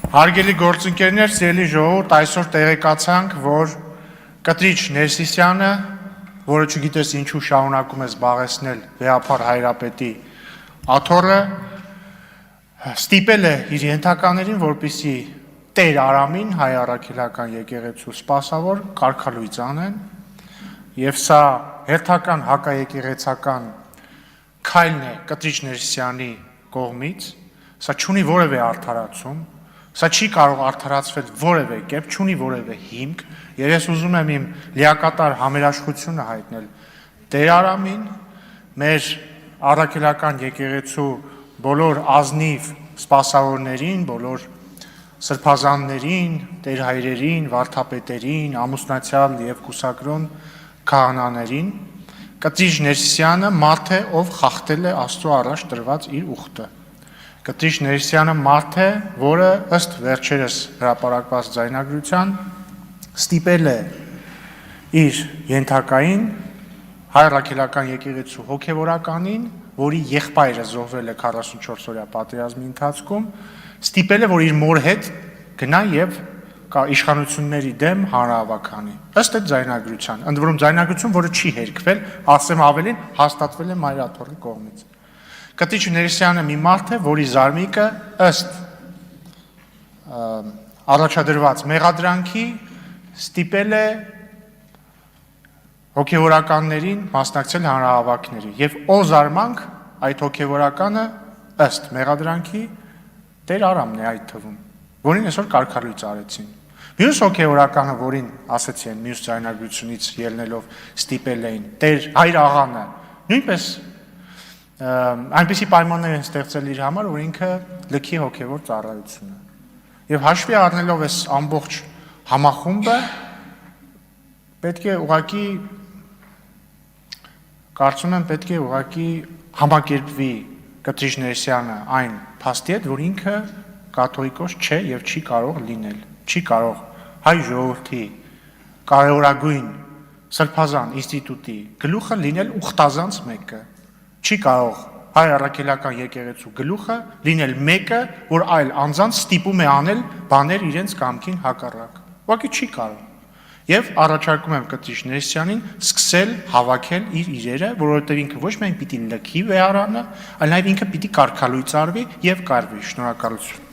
Հարգելի գործընկերներ, սիրելի ժողովուրդ, այսօր տեղեկացանք, որ Կտրիչ Ներսիսյանը, որը չգիտես ինչու շարունակում է զբաղեցնել Վեհափար Հայրապետի աթոռը, ստիպել է իր ենթականերին, որպեսզի Տեր Արամին, հայ առաքելական եկեղեցու սպասավոր, կարգալույծ անեն, եւ սա հերթական հակաեկեղեցական քայլն է Կտրիչ Ներսիսյանի կողմից, սա չունի որևէ արդարացում, սա չի կարող արդարացվել որևէ կերպ, չունի որևէ հիմք, եւ ես ուզում եմ իմ լիակատար համերաշխությունը հայտնել Տեր Արամին, մեր առաքելական եկեղեցու բոլոր ազնիվ սպասավորներին, բոլոր սրբազաններին, տերհայրերին, վարդապետերին, ամուսնացյալ եւ կուսակրոն քահանաներին, Կտրիչ Ներսիսյանը մարդ է, ով խախտել է Աստծո առաջ տրված իր ուխտը։ Կտրիչ Ներսիսյանը մարդ է, որը ըստ վերջերս հրապարակված ձայնագրության ստիպել է իր ենթակային հայ առաքելական եկեղեցու հոգևորականին, որի եղբայրը զոհվել է 44-օրյա պատերազմի ընթացքում, ստիպել է, որ իր մոր հետ գնա եւ իշխանությունների դեմ հանրահավաքանի։ Ըստ այդ ձայնագրության, ընդ որում ձայնագրություն, որը չի հերքվել, ասեմ ավելին, հաստատվել է Մայրաթորի կողմից։ Կտրիչ Ներսիսյանը մի մարդ է, որի զարմիկը ըստ առաջադրված մեղադրանքի ստիպել է հոգևորականներին մասնակցել հանրահավաքների եւ ո զարմանք այդ հոգևորականը ըստ մեղադրանքի Տեր Արամն է այդ թվում, որին այսօր կարգալույծ արեցին։ Մյուս հոգևորականը, որին ասեցի են մյուս ձայնագրությունից ելնելով ստիպել էին Տեր Հայր աղանը, նույնպես այնպիսի պայմաններ են ստեղծել իր համար, որ ինքը լքի հոգևոր ծառայությունը։ Եվ հաշվի առնելով այս ամբողջ համախումբը, պետք է ուղղակի կարծում եմ պետք է ուղղակի համակերպվի Կտրիչ Ներսիսյանը այն փաստի հետ, որ ինքը կաթողիկոս չէ եւ չի կարող լինել, չի կարող հայ ժողովրդի կարևորագույն սրբազան ինստիտուտի գլուխը լինել ուխտազանց մեկը, չի կարող հայ առաքելական եկեղեցու գլուխը լինել մեկը, որ այլ անձանց ստիպում է անել բաներ իրենց կամքին հակառակ, ուղղակի չի կարող։ Եվ առաջարկում եմ Կտրիչ Ներսիսյանին սկսել հավաքել իր իրերը, որովհետև ինքը ոչ միայն պիտի լքի վեհարանը, այլ նաև ինքը պիտի կարգալույծ արվի եւ կարվի։ Շնորհակալություն։